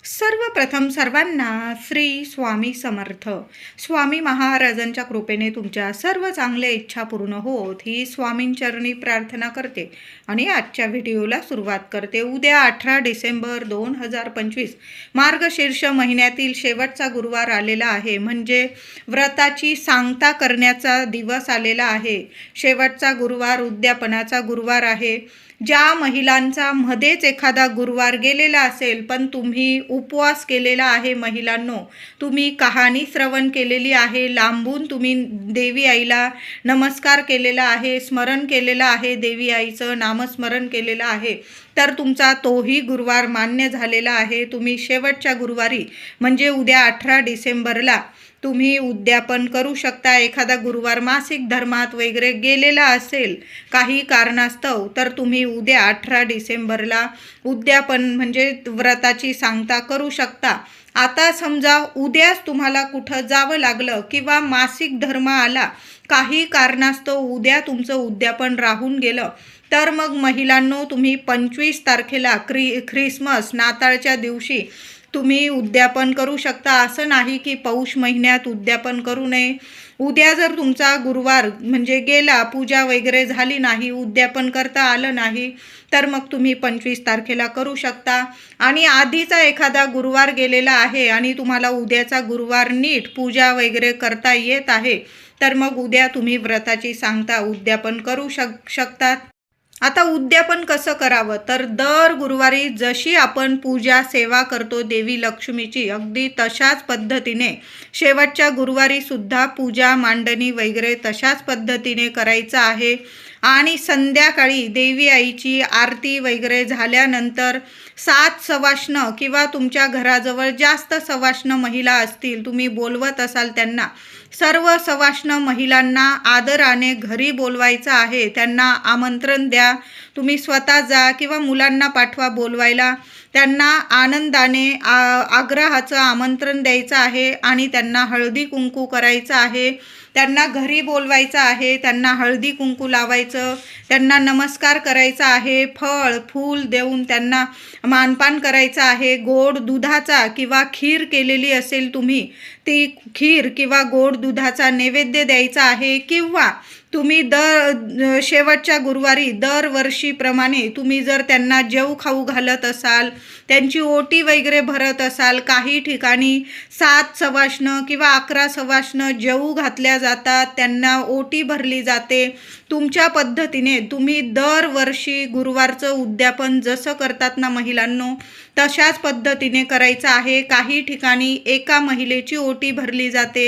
सर्वप्रथम सर्वांना श्री स्वामी समर्थ. स्वामी महाराजांच्या कृपेने तुमच्या सर्व चांगल्या इच्छा पूर्ण होत ही स्वामींचरणी प्रार्थना करते आणि आजच्या व्हिडिओला सुरुवात करते. उद्या 18 डिसेंबर 2025 मार्गशीर्ष महिन्यातील शेवटचा गुरुवार आलेला आहे. म्हणजे व्रताची सांगता करण्याचा दिवस आलेला आहे. शेवटचा गुरुवार उद्यापनाचा गुरुवार आहे. ज्या महिलांचा मध्येच एखादा गुरुवार गेलेला असेल पण तुम्ही उपवास केलेला आहे, महिलांनो तुम्ही कहाणी श्रवण केलेली आहे, लांबून तुम्ही देवी आईला नमस्कार केलेला आहे, स्मरण केलेलं आहे, देवी आईचं नामस्मरण केलेलं आहे, तर तुमचा तोही गुरुवार मान्य झालेला आहे. तुम्ही शेवटच्या गुरुवारी म्हणजे उद्या 18 डिसेंबरला तुम्ही उद्यापन करू शकता. एखादा गुरुवार मासिक धर्मात वगैरे गेलेला असेल काही कारणास्तव तर तुम्ही उद्या 18 डिसेंबरला उद्यापन म्हणजे व्रताची सांगता करू शकता. आता समजा उद्याच तुम्हाला कुठं जावं लागलं किंवा मासिक धर्म आला, काही कारणास्तव उद्या तुमचं उद्यापन राहून गेलं, तर मग महिलांनो तुम्ही 25 तारखेला ख्रिसमस नाताळच्या दिवशी तुम्ही उद्यापन करू शकता. असं नाही की पौष महिन्यात उद्यापन करू नये. उद्या जर तुमचा गुरुवार म्हणजे गेला, पूजा वगैरे झाली नाही, उद्यापन करता आलं नाही, तर मग तुम्ही 25 तारखेला करू शकता. आणि आधीचा एखादा गुरुवार गेलेला आहे आणि तुम्हाला उद्याचा गुरुवार नीट पूजा वगैरे करता येत आहे, तर मग उद्या तुम्ही व्रताची सांगता उद्यापन करू शकतात. आता उद्यापन कसं करावं, तर दर गुरुवारी जशी आपण पूजा सेवा करतो देवी लक्ष्मीची, अगदी तशाच पद्धतीने शेवटच्या गुरुवारी सुद्धा पूजा मांडणी वगैरे तशाच पद्धतीने करायचं आहे. आणि संध्याकाळी देवी आईची आरती वगैरे झाल्यानंतर 7 सवाष्ण किंवा तुमच्या घराजवळ जास्त सवाष्ण महिला असतील, तुम्ही बोलवत असाल त्यांना, सर्व सवाष्ण महिलांना आदराने घरी बोलवायचं आहे. त्यांना आमंत्रण द्या. तुम्ही स्वतः जा किंवा मुलांना पाठवा बोलवायला. त्यांना आनंदाने आग्रहाचं आमंत्रण द्यायचं आहे आणि त्यांना हळदी कुंकू करायचं आहे. त्यांना घरी बोलवायचं आहे, त्यांना हळदी कुंकू लावायचं, त्यांना नमस्कार करायचा आहे, फळ फूल देऊन त्यांना मानपान करायचं आहे. गोड दुधाचा किंवा खीर केलेली असेल तुम्ही, ती खीर किंवा गोड दुधाचा नैवेद्य द्यायचा आहे. किंवा तुम्ही शेवटच्या गुरुवारी दरवर्षीप्रमाणे तुम्ही जर त्यांना जेव खाऊ घालत असाल, त्यांची ओटी वगैरे भरत असाल, काही ठिकाणी 7 सवाष्ण किंवा 11 सवाष्ण जेवू घातल्या जातात, त्यांना ओटी भरली जाते. तुमच्या पद्धतीने तुम्ही दरवर्षी गुरुवारचं उद्यापन जसं करतात ना महिलांनो, तशाच पद्धतीने करायचं आहे. काही ठिकाणी एका महिलेची ओटी भरली जाते,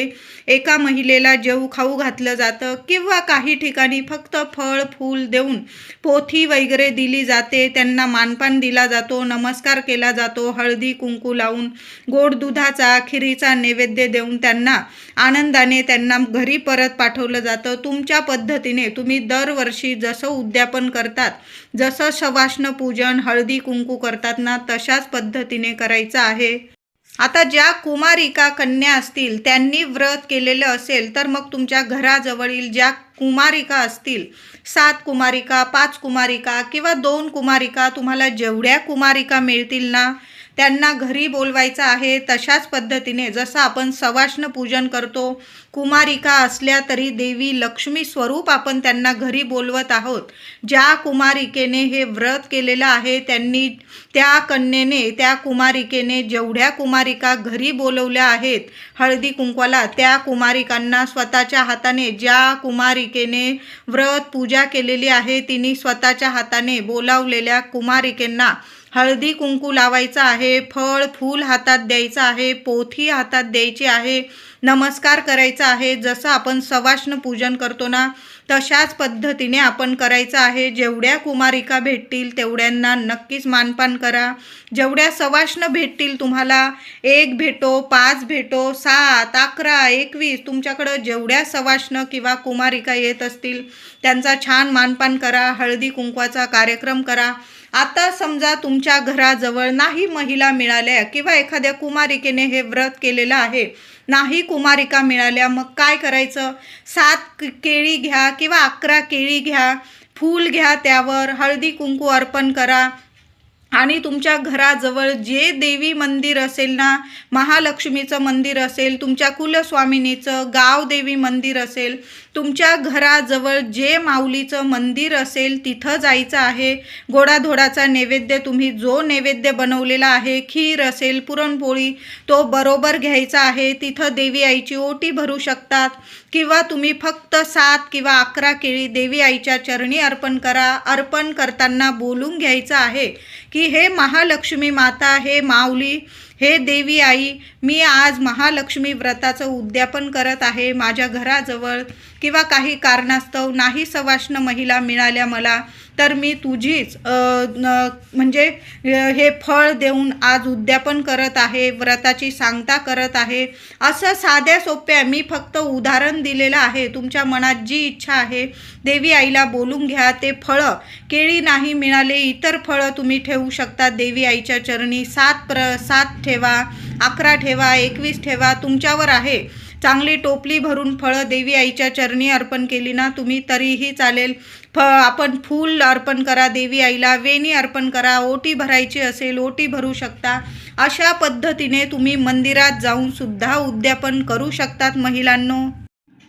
एका महिलेला जेवू खाऊ घातलं जातं, किंवा काही ठिकाणी फक्त फळ फूल देऊन पोथी वगैरे दिली जाते, त्यांना मानपान दिला जातो, नमस्कार केला जातो, हळदी कुंकू लावून गोड दुधाचा खिरीचा नैवेद्य देऊन त्यांना आनंदाने त्यांना घरी परत पाठवलं जातं. तुमच्या पद्धतीने तुम्ही दरवर्षी जसं उद्यापन करतात, जसं सवाष्ण पूजन हळदी कुंकू करतात ना, तशाच पद्धतीने करायचं आहे. आता ज्या कुमारिका कन्या असतील, त्यांनी व्रत केलेलं असेल, तर मग तुमच्या घराजवळील ज्या कुमारिका असतील, 7 कुमारिका 5 कुमारिका किंवा 2 कुमारिका, तुम्हाला जेवढ्या कुमारिका मिळतील ना, त्यांना घरी बोलवायचं आहे. तशाच पद्धतीने जसं आपण सवाष्ण पूजन करतो, कुमारिका असल्या तरी देवी लक्ष्मी स्वरूप आपण त्यांना घरी बोलवत आहोत. ज्या कुमारिकेने हे व्रत केलेलं आहे, त्यांनी त्या कन्येने त्या कुमारिकेने जेवढ्या कुमारिका घरी बोलवल्या आहेत हळदी कुंकवाला, त्या कुमारिकांना स्वतःच्या हाताने, ज्या कुमारिकेने व्रत पूजा केलेली आहे तिने स्वतःच्या हाताने बोलावलेल्या कुमारिकेंना हळदी कुंकू लावायचं आहे, फळ फूल हातात द्यायचं आहे, पोथी हातात द्यायची आहे, नमस्कार करायचा आहे. जसं आपण सवाष्ण पूजन करतो ना, तशाच पद्धतीने आपण करायचं आहे. जेवढ्या कुमारिका भेटतील तेवढ्यांना नक्कीच मानपान करा. जेवढ्या सवाष्ण भेटतील तुम्हाला, 1 भेटो 5 भेटो 7 11 21, तुमच्याकडं जेवढ्या सवाष्ण किंवा कुमारिका येत असतील त्यांचा छान मानपान करा, हळदी कुंकवाचा कार्यक्रम करा. आता समजा तुमच्या घराजवळ नाही महिला मिळाल्या किंवा एखाद्या कुमारिकेने हे व्रत केलेलं आहे, नाही कुमारिका मिळाल्या, मग काय करायचं? 7 केळी घ्या किंवा 11 केळी घ्या, फूल घ्या, त्यावर हळदी कुंकू अर्पण करा. आणि तुमच्या घराजवळ जे देवी मंदिर असेल ना, महालक्ष्मीचं मंदिर असेल, तुमच्या कुलस्वामिनीचं गावदेवी मंदिर असेल, तुमच्या घराजवळ जे माऊलीचं मंदिर असेल तिथं जायचं आहे. गोडाधोडाचा नैवेद्य, तुम्ही जो नैवेद्य बनवलेला आहे, खीर असेल, पुरणपोळी, तो बरोबर घ्यायचा आहे. तिथं देवी आईची ओटी भरू शकतात किंवा तुम्ही फक्त 7 किंवा 11 केळी देवी आईच्या चरणी अर्पण करा. अर्पण करताना बोलून घ्यायचं आहे की हे महालक्ष्मी माता, हे माऊली, हे देवी आई, मी आज महालक्ष्मी व्रताचं उद्यापन करत आहे. माझ्या घराजवळ किंवा काही कारणास्तव नाही सवाष्ण महिला मिळाल्या मला, तर मी तुझीच म्हणजे हे फळ देऊन आज उद्यापन करत आहे, व्रताची सांगता करत आहे. असं साध्या सोप्या मी फक्त उदाहरण दिलेलं आहे. तुमच्या मनात जी इच्छा आहे देवी आईला बोलून घ्या. ते फळं, केळी नाही मिळाले इतर फळं तुम्ही ठेवू शकता देवी आईच्या चरणी. 7 ठेवा, 11 ठेवा, 21 ठेवा, तुमच्यावर आहे. चांगली टोपली भरून फळं देवी आईच्या चरणी अर्पण केली ना तुम्ही तरीही चालेल. आपण फूल अर्पण करा देवी आईला, वेणी अर्पण करा, ओटी भरायची असेल ओटी भरू शकता. अशा पद्धतीने तुम्ही मंदिरात जाऊन सुद्धा उद्यापन करू शकतात महिलांनो.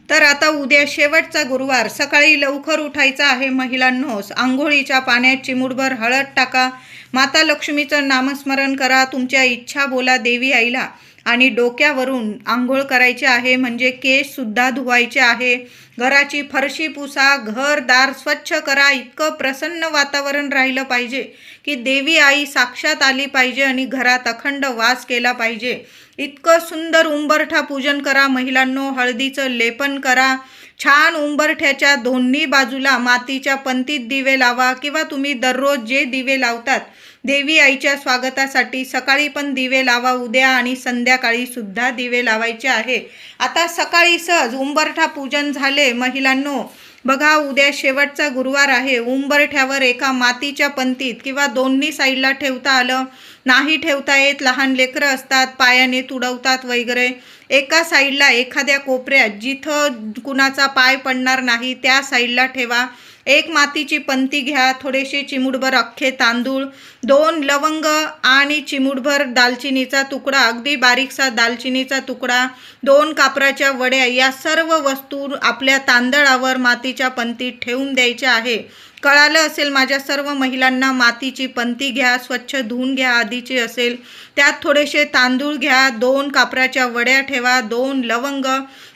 तर आता उद्या शेवटचा गुरुवार, सकाळी लवकर उठायचं आहे महिलांनो. आंघोळीच्या पाण्यात चिमूटभर हळद टाका, माता लक्ष्मीचं नामस्मरण करा, तुमच्या इच्छा बोला देवी आईला आणि डोक्यावरून आंघोळ करायची आहे. म्हणजे केससुद्धा धुवायचे आहे. घराची फरशी पुसा, घरदार स्वच्छ करा. इतकं प्रसन्न वातावरण राहिलं पाहिजे की देवी आई साक्षात आली पाहिजे आणि घरात अखंड वास केला पाहिजे. इतकं सुंदर उंबरठा पूजन करा महिलांनो. हळदीचं लेपन करा. छान उंबरठ्याच्या दोन्ही बाजूला मातीच्या पंतीत दिवे लावा किंवा तुम्ही दररोज जे दिवे लावतात देवी आईच्या स्वागतासाठी सकाळी पण दिवे लावा. उद्या आणि संध्याकाळी सुद्धा दिवे लावायचे आहे. आता सकाळी सहज उंबरठा पूजन झाले महिलांनो. बघा उद्या शेवटचा गुरुवार आहे. उंबरठ्यावर एका मातीच्या पंतीत किंवा दोन्ही साईडला ठेवता आलं, नाही ठेवता येत, लहान लेकरं असतात पायाने तुडवतात वगैरे, एका साईडला एखाद्या कोपऱ्यात जिथं कुणाचा पाय पडणार नाही त्या साईडला ठेवा. एक मातीची पंती घ्या, थोडेसे चिमूटभर अख्खे तांदूळ, 2 लवंग आणि चिमूटभर दालचिनीचा तुकडा, अगदी बारीकसा दालचिनीचा तुकडा, 2 कापराच्या वड्या, या सर्व वस्तू आपल्या तांदळावर मातीच्या पंतीत ठेवून द्यायच्या आहे. कळालं असेल माझ्या सर्व महिलांना. मातीची पंती घ्या, स्वच्छ धुवून घ्या आधीची असेल, त्यात थोडेसे तांदूळ घ्या, 2 कापराच्या वड्या ठेवा, 2 लवंग,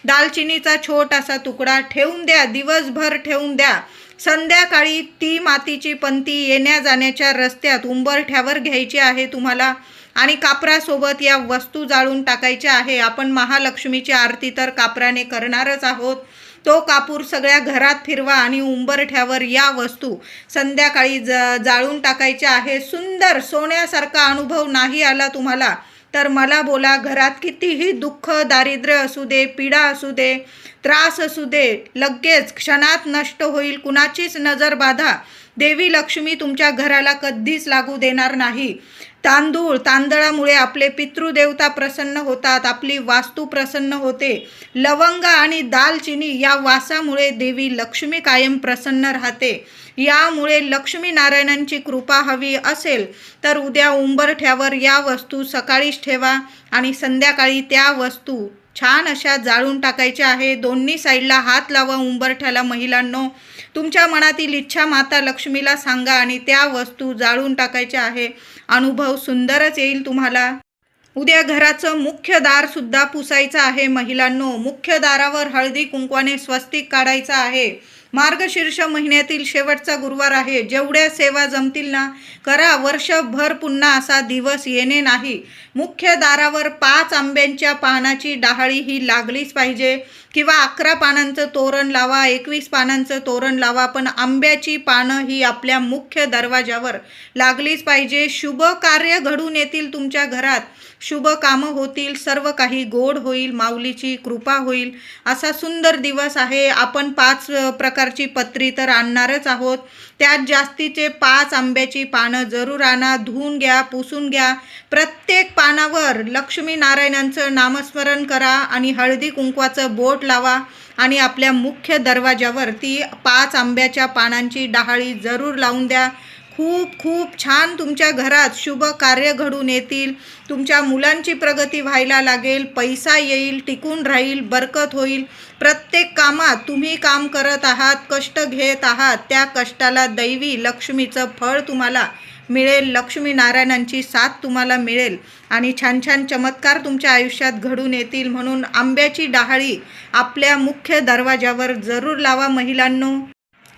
दालचिनीचा छोटासा तुकडा ठेवून द्या. दिवसभर ठेवून द्या. संध्याकाळी ती मातीची पंती येण्या जाण्याच्या रस्त्यात उंबरठ्यावर घ्यायची आहे तुम्हाला आणि कापरासोबत या वस्तू जाळून टाकायच्या आहे. आपण महालक्ष्मीची आरती तर कापराने करणारच आहोत. तो कापूर सगळ्या घरात फिरवा आणि उंबरठ्यावर या वस्तू संध्याकाळी जाळून टाकायच्या आहे. सुंदर सोन्यासारखा अनुभव नाही आला तुम्हाला तर मला बोला. घरात कितीही दुःख दारिद्र्य असू दे, पीडा असू दे, त्रास असू दे, लगेच क्षणात नष्ट होईल. कुणाचीच नजर बाधा देवी लक्ष्मी तुमच्या घराला कधीच लागू देणार नाही. तांदळामुळे आपले पितृदेवता प्रसन्न होतात, आपली वास्तू प्रसन्न होते. लवंग आणि दालचिनी या वासामुळे देवी लक्ष्मी कायम प्रसन्न राहते. यामुळे लक्ष्मी नारायणांची कृपा हवी असेल तर उद्या उंबरठ्यावर या वस्तू सकाळीच ठेवा आणि संध्याकाळी त्या वस्तू छान अशा जाळून टाकायच्या आहे. दोन्ही साईडला हात लावा उंबरठ्याला महिलांनो. तुमच्या मनातील इच्छा माता लक्ष्मीला सांगा आणि त्या वस्तू जाळून टाकायच्या आहे. अनुभव सुंदरच येईल तुम्हाला. उद्या घराचं मुख्य दार सुद्धा पुसायचं आहे महिलांनो. मुख्य दारावर हळदी कुंकवाने स्वस्तिक काढायचं आहे. मार्गशीर्ष महिन्यातील शेवटचा गुरुवार आहे. जेवढ्या सेवा जमतील ना करा. वर्षभर पुन्हा असा दिवस येणे नाही. मुख्य दारावर 5 आंब्यांच्या पानाची डहाळी ही लागलीच पाहिजे किंवा 11 पानांचं तोरण लावा, 21 पानांचं तोरण लावा, पण आंब्याची पानं ही आपल्या मुख्य दरवाजावर लागलीच पाहिजे. शुभ कार्य घडून येतील तुमच्या घरात, शुभ कामं होतील, सर्व काही गोड होईल, माऊलीची कृपा होईल. असा सुंदर दिवस आहे. आपण 5 प्रकारची पत्री तर आणणारच आहोत. त्यात जास्तीचे 5 आंब्याची पानं जरूर आणा. धुवून घ्या, पुसून घ्या. प्रत्येक पानावर लक्ष्मी नारायणांचं नामस्मरण करा आणि हळदी कुंकवाचं बोट लावा आणि आपल्या मुख्य दरवाजावर ती 5 आंब्याच्या पानांची डहाळी जरूर लावून द्या. खूप खूप छान तुमच्या घरात शुभ कार्य घडून येतील. तुमच्या मुलांची प्रगती व्हायला लागेल, पैसा येईल, टिकून राहील, बरकत होईल. प्रत्येक कामात तुम्ही काम करत आहात, कष्ट घेत आहात, त्या कष्टाला दैवी लक्ष्मीचं फळ तुम्हाला मिळेल. लक्ष्मीनारायणांची साथ तुम्हाला मिळेल आणि छान छान चमत्कार तुमच्या आयुष्यात घडून येतील. म्हणून आंब्याची डहाळी आपल्या मुख्य दरवाजावर जरूर लावा महिलांनो.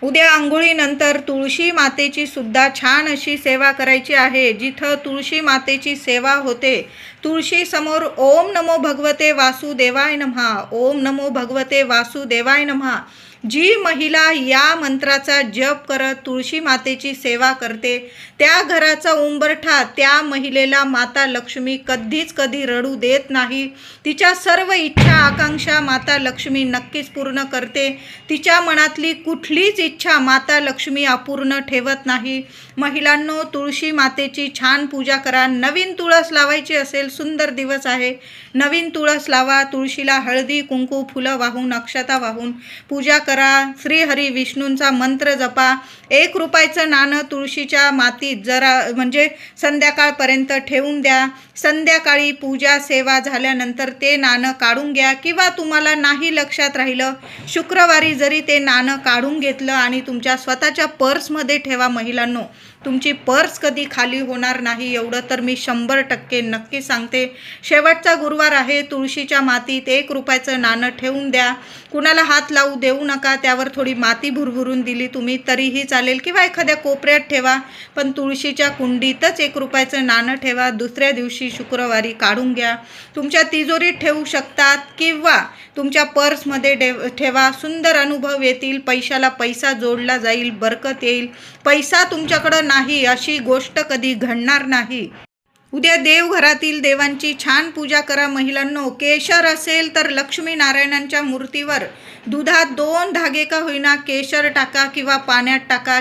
उद्या अंघोळीनंतर तुळशी मातेची सुद्धा छान अशी सेवा करायची आहे. जिथं तुळशी मातेची सेवा होते, तुळशी समोर ओम नमो भगवते वासुदेवाय नमः, ओम नमो भगवते वासुदेवाय नमः. जी महिला या मंत्राचा जप करत तुळशी मातेची सेवा करते, त्या घराचा उंबरठा त्या महिलेला माता लक्ष्मी कधी रडू देत नाही. तिच्या सर्व इच्छा आकांक्षा माता लक्ष्मी नक्कीच पूर्ण करते. तिच्या मनातली कुठलीच इच्छा माता लक्ष्मी अपूर्ण ठेवत नाही. महिलांनो, तुळशी मातेची छान पूजा करा. नवीन तुळस लावायची असेल, सुंदर दिवस आहे, नवीन तुळस लावा. तुळशीला हळदी कुंकू फुलं वाहून अक्षता वाहून पूजा करा. श्रीहरी विष्णूंचा मंत्र जपा. 1 रुपयाचं नाणं तुळशीच्या मातीत जरा म्हणजे संध्याकाळपर्यंत ठेवून द्या. संध्याकाळी पूजा सेवा झाल्यानंतर ते नाणं काढून घ्या, किंवा तुम्हाला नाही लक्षात राहिलं, शुक्रवारी जरी ते नाणं काढून घेतलं आणि तुमच्या स्वतःच्या पर्समध्ये ठेवा. महिलांनो, तुमची पर्स कधी खाली होणार नाही, एवढं तर मी 100% नक्की सांगते. शेवटचा गुरुवार आहे, तुळशीच्या मातीत 1 रुपयाचं नाणं ठेवून द्या. कुणाला हात लावू देऊ नका. त्यावर थोडी माती भुरभुरून दिली तुम्ही तरीही चालेल, किंवा एखाद्या कोपऱ्यात ठेवा, पण तुळशीच्या कुंडीतच 1 रुपयाचं नाणं ठेवा. दुसऱ्या दिवशी शुक्रवारी काढून घ्या. तुमच्या तिजोरीत ठेवू शकतात किंवा तुमच्या पर्समध्ये ठेवा. सुंदर अनुभव येतील. पैशाला पैसा जोडला जाईल, बरकत येईल. पैसा तुमच्याकडं नाही अशी गोष्ट कधी घडणार नाही. उद्या देवघरातील देवांची छान पूजा करा महिलांनो. केशर असेल तर लक्ष्मीनारायणांच्या मूर्तीवर दुधात 2 धागे का होईना केशर टाका किंवा पाण्यात टाका.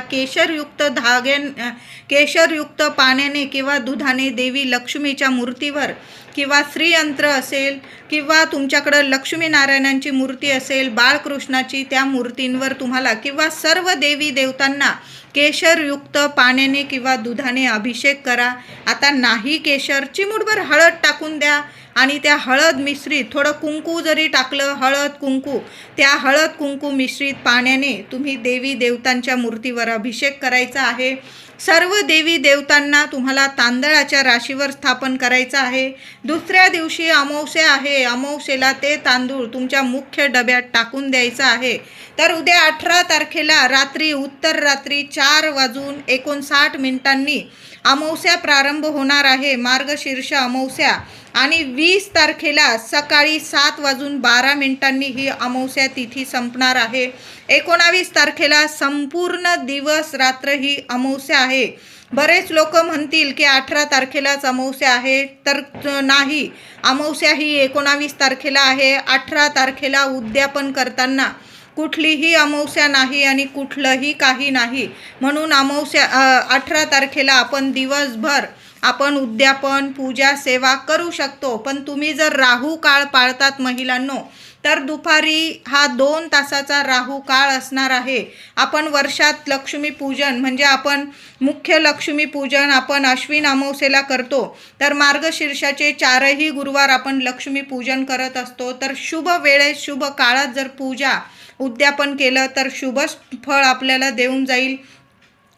केशरयुक्त पाण्याने किंवा दुधाने देवी लक्ष्मीच्या मूर्तीवर, किंवा श्रीयंत्र असेल किंवा तुमच्याकडं लक्ष्मीनारायणांची मूर्ती असेल, बाळकृष्णाची, त्या मूर्तींवर तुम्हाला किंवा सर्व देवी देवतांना केशरयुक्त पाण्याने किंवा दुधाने अभिषेक करा. आता नाही केशर, चिमूटभर हळद टाकून द्या आणि त्या हळद मिश्रित थोडं कुंकू जरी टाकलं, हळद कुंकू, त्या हळद कुंकू मिश्रित पाण्याने तुम्ही देवी देवतांच्या मूर्तीवर अभिषेक करायचा आहे. सर्व देवी देवतांना तुम्हाला तांदळाच्या राशीवर स्थापन करायचं आहे. दुसऱ्या दिवशी अमावस्या आहे, अमावस्येला ते तांदूळ तुमच्या मुख्य डब्यात टाकून द्यायचं आहे. तर उद्या 18 तारखेला रात्री, उत्तर रात्री 4:59 अमावस्या प्रारंभ होणार आहे, मार्गशीर्ष अमावस्या. आणि 20 तारखेला सकाळी 7:12 ही अमावस्या तिथी संपणार आहे. 19 तारखेला संपूर्ण दिवस रात्र ही अमावस्या आहे. बरेच लोक म्हणतील की 18 तारखेलाच अमावस्या आहे, तर नाही, अमावस्या ही 19 तारखेला आहे. 18 तारखेला उद्यापन करताना कुठलीही अमावस्या नाही आणि कुठलंही काही नाही. म्हणून 18 तारखेला आपण दिवसभर आपण उद्यापन, पूजा, सेवा करू शकतो. पण तुम्ही जर राहू काळ पाळतात महिलांनो, तर दुपारी हा 2 तासाचा राहू काळ असणार आहे. आपण वर्षात लक्ष्मीपूजन म्हणजे आपण मुख्य लक्ष्मीपूजन आपण अश्विन अमावस्येला करतो, तर मार्गशीर्षाचे 4ही गुरुवार आपण लक्ष्मीपूजन करत असतो. तर शुभ वेळेत शुभ काळात जर पूजा उद्यापन केलं तर शुभ फळ आपल्याला देऊन जाईल.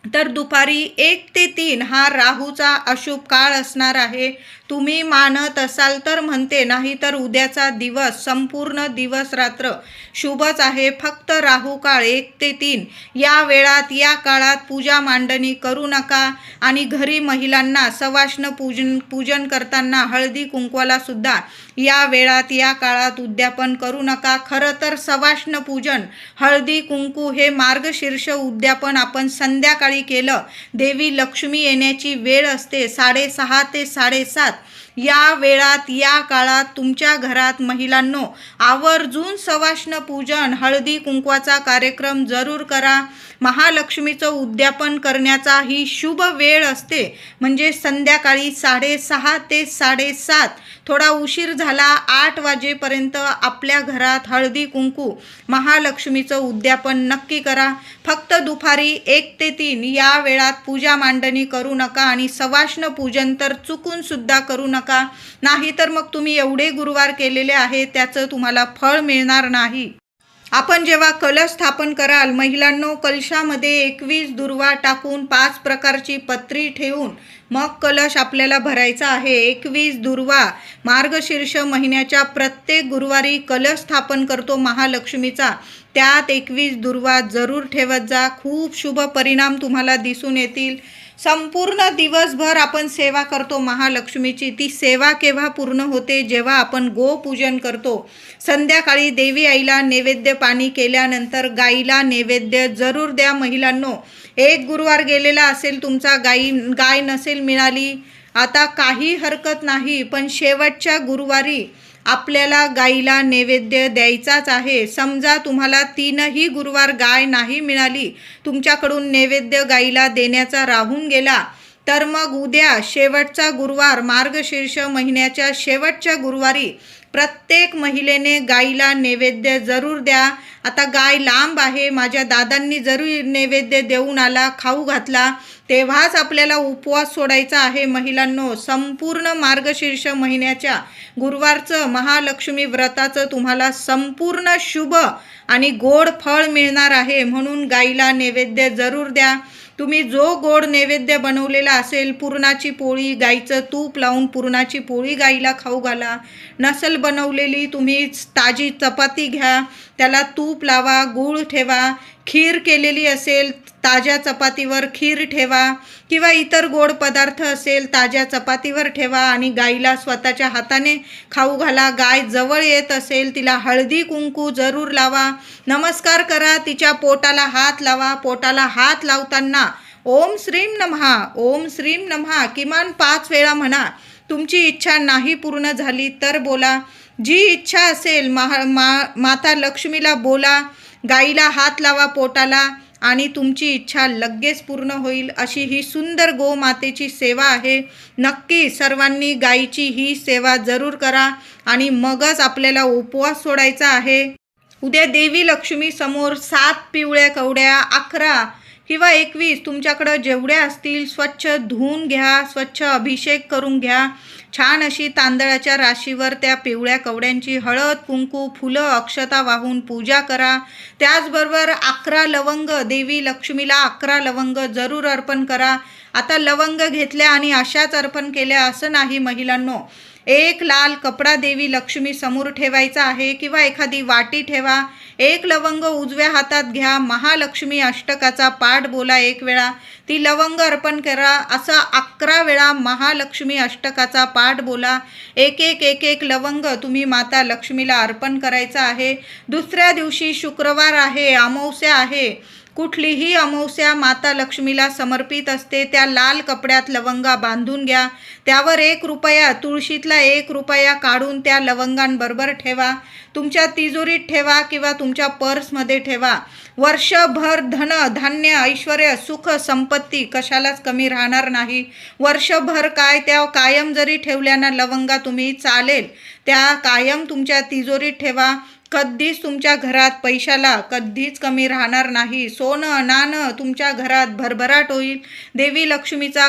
तर दुपारी 1 ते 3 हा राहूचा अशुभ काळ असणार आहे. तुम्ही मानत असाल तर म्हणते, नाही तर उद्याचा दिवस संपूर्ण दिवस रात्र शुभच आहे. फक्त राहू काळ 1 ते 3 या वेळात, या काळात पूजा मांडणी करू नका. आणि घरी महिलांना सवाष्ण पूजन करताना हळदी कुंकवाला सुद्धा या वेळात, या काळात उद्यापन करू नका. खरं तर सवाष्ण पूजन, हळदी कुंकू हे मार्गशीर्ष उद्यापन आपण संध्याकाळी केलं. देवी लक्ष्मी येण्याची वेळ असते 6:30 ते 7:30 या वेळात या काळात तुमच्या घरात महिलांनो आवर्जून सवाष्ण पूजन हळदी कुंकवाचा कार्यक्रम जरूर करा. महालक्ष्मीचं उद्यापन करण्याचा ही शुभ वेळ असते, म्हणजे संध्याकाळी 6:30 ते 7:30. थोडा उशीर झाला 8 वाजेपर्यंत आपल्या घरात हळदी कुंकू महालक्ष्मीचं उद्यापन नक्की करा. फक्त दुपारी 1 ते 3 या वेळात पूजा मांडणी करू नका आणि सवाष्ण पूजन तर चुकून सुद्धा करू नका. नाहीतर मग तुम्ही एवढे गुरुवार केलेले आहे त्याचं तुम्हाला फळ मिळणार नाही. आपण जेव्हा कलश स्थापन कराल महिलांनो, कलशामध्ये 21 दुर्वा टाकून 5 प्रकारची पत्री ठेवून मग कलश आपल्याला भरायचा आहे. 21 दुर्वा मार्गशीर्ष महिन्याच्या प्रत्येक गुरुवारी कलश स्थापन करतो महालक्ष्मीचा, त्यात 21 दुर्वा जरूर ठेवत जा. खूप शुभ परिणाम तुम्हाला दिसून येतील. संपूर्ण दिवसभर आपण सेवा करतो महालक्ष्मीची. ती सेवा केव्हा पूर्ण होते? जेव्हा आपण गोपूजन करतो. संध्याकाळी देवी आईला नैवेद्य पाणी केल्यानंतर गाईला नैवेद्य जरूर द्या महिलांनो. एक गुरुवार गेलेला असेल तुमचा, गाय नसेल मिळाली, आता काही हरकत नाही, पण शेवटच्या गुरुवारी आपल्याला गाईला नैवेद्य द्यायचाच आहे. समजा तुम्हाला 3ही गुरुवार गाय नाही मिळाली, तुमच्याकडून नैवेद्य गाईला देण्याचा राहून गेला, तर मग उद्या शेवटचा गुरुवार मार्गशीर्ष महिन्याच्या शेवटच्या गुरुवारी प्रत्येक महिलेने गाईला नैवेद्य जरूर द्या. आता गाय लांब आहे, माझ्या दादांनी जरूर नैवेद्य देऊन आला, खाऊ घातला, तेव्हाच आपल्याला उपवास सोडायचा आहे महिलांनो. संपूर्ण मार्गशीर्ष महिन्याच्या गुरुवारचं महालक्ष्मी व्रताचं तुम्हाला संपूर्ण शुभ आणि गोड फळ मिळणार आहे. म्हणून गाईला नैवेद्य जरूर द्या. तुम्ही जो गोड नैवेद्य बनवलेला असेल, पुरणाची पोळी, गाईचं तूप लावून पुरणाची पोळी गाईला खाऊ घाला. नसल बनवलेली तुम्ही ताजी चपाती घ्या, त्याला तूप लावा, गूळ ठेवा. खीर केलेली असेल ताज्या चपातीवर खीर ठेवा, किंवा इतर गोड पदार्थ असेल ताज्या चपातीवर ठेवा आणि गाईला स्वतःच्या हाताने खाऊ घाला. गाय जवळ येत असेल तिला हळदी कुंकू जरूर लावा, नमस्कार करा, तिच्या पोटाला हात लावा. पोटाला हात लावताना ओम श्रीम नमः, ओम श्रीम नमः किमान 5 वेळा म्हणा. तुमची इच्छा नाही पूर्ण झाली तर बोला. जी इच्छा असेल माता लक्ष्मीला बोला, गाईला हात लावा पोटाला आणि तुमची इच्छा लगेच पूर्ण होईल. अशी ही सुंदर गोमातेची सेवा आहे. नक्की सर्वांनी गाईची ही सेवा जरूर करा आणि मगच आपल्याला उपवास सोडायचा आहे. उद्या देवी लक्ष्मी समोर 7 पिवळ्या कवड्या, 11 किंवा 21 तुमच्याकडं जेवढ्या असतील स्वच्छ धुवून घ्या, स्वच्छ अभिषेक करून घ्या. छान अशी तांदळाच्या राशीवर त्या पिवळ्या कवड्यांची हळद कुंकू फुलं अक्षता वाहून पूजा करा. त्याचबरोबर 11 लवंग, देवी लक्ष्मीला 11 लवंग जरूर अर्पण करा. आता लवंग घेतल्या आणि अशाच अर्पण केल्या असं नाही महिलांनो. एक लाल कपडा देवी लक्ष्मी समोर ठेवायचा आहे किंवा एखादी वाटी ठेवा. एक लवंग उजव्या हातात घ्या, महालक्ष्मी अष्टकाचा पाठ बोला 1 वेळा, ती लवंग अर्पण करा. असं 11 वेळा महालक्ष्मी अष्टकाचा पाठ बोला. एक एक लवंग तुम्ही माता लक्ष्मीला अर्पण करायचं आहे. दुसऱ्या दिवशी शुक्रवार आहे, अमावस्या आहे, कुठलीही अमावस्या माता लक्ष्मीला समर्पित असते. त्या लाल कपड्यात लवंगा बांधून घ्या. त्यावर 1 रुपया, तुळशीतला 1 रुपया काढून त्या लवंगांबरोबर ठेवा. तुमच्या तिजोरीत ठेवा किंवा तुमच्या पर्समध्ये ठेवा. वर्षभर धन धान्य ऐश्वर सुख संपत्ती कशालाच कमी राहणार नाही. वर्षभर काय, त्या कायम जरी ठेवल्या ना लवंगा तुम्ही चालेल, त्या कायम तुमच्या तिजोरीत ठेवा. कधीच तुमच्या घरात पैशाला कधीच कमी राहणार नाही. सोनं नाणं तुमच्या घरात भरभराट होईल. देवी लक्ष्मीचा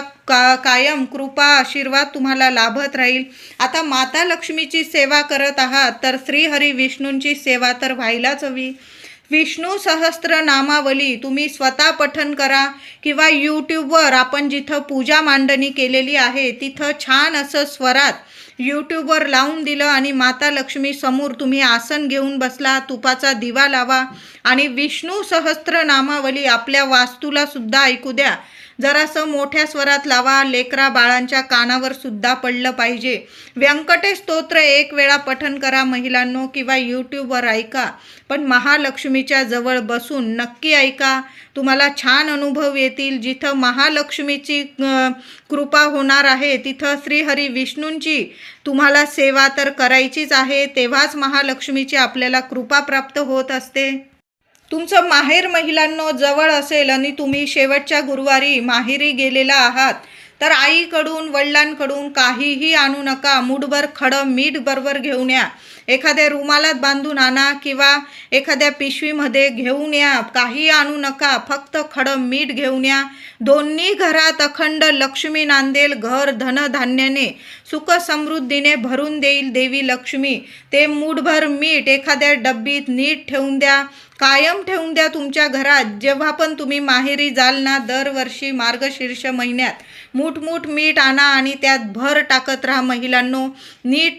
कायम कृपा आशीर्वाद तुम्हाला लाभत राहील. आता माता लक्ष्मीची सेवा करत आहात तर श्रीहरी विष्णूंची सेवा तर व्हायलाच हवी. विष्णू सहस्त्र नामावली तुम्ही स्वतः पठण करा किंवा यूट्यूबवर आपण जिथं पूजा मांडणी केलेली आहे तिथं छान असं स्वरात यूट्यूबवर लावून दिलं आणि माता लक्ष्मी समोर तुम्ही आसन घेऊन बसला, तुपाचा दिवा लावा आणि विष्णू सहस्त्र नामावली आपल्या वास्तूला सुद्धा ऐकू द्या. जरासं मोठ्या स्वरात लावा, लेकरा बाळांच्या कानावर सुद्धा पडलं पाहिजे. व्यंकटेश स्तोत्र 1 वेळा पठण करा महिलांनो, किंवा यूट्यूबवर ऐका, पण महालक्ष्मीच्या जवळ बसून नक्की ऐका. तुम्हाला छान अनुभव येतील. जिथं महालक्ष्मीची कृपा होणार आहे तिथं श्रीहरी विष्णूंची तुम्हाला सेवा तर करायचीच आहे, तेव्हाच महालक्ष्मीची आपल्याला कृपा प्राप्त होत असते. तुमचं माहेर महिलांनो जवळ असेल आणि तुम्ही शेवटच्या गुरुवारी माहेरी गेलेला आहात, तर आईकडून वडिलांकडून काहीही आणू नका. मूठभर खडं मीठ बरोबर घेऊन या. एखाद्या रुमालात बांधून आणा किंवा एखाद्या पिशवीमध्ये घेऊन या. काही आणू नका, फक्त खडं मीठ घेऊन या. दोन्ही घरात अखंड लक्ष्मी नांदेल. घर धनधान्याने सुख समृद्धीने भरून देईल देवी लक्ष्मी. ते मूठभर मीठ एखाद्या डब्बीत नीट ठेवून द्या, कायम ठेवून द्या तुमच्या घरात. जेव्हा पण तुम्ही माहेरी जाल ना, दरवर्षी मार्गशीर्ष महिन्यात मूठ मीठ आणा आणि त्यात भर टाकत राहा महिलांनो. नीट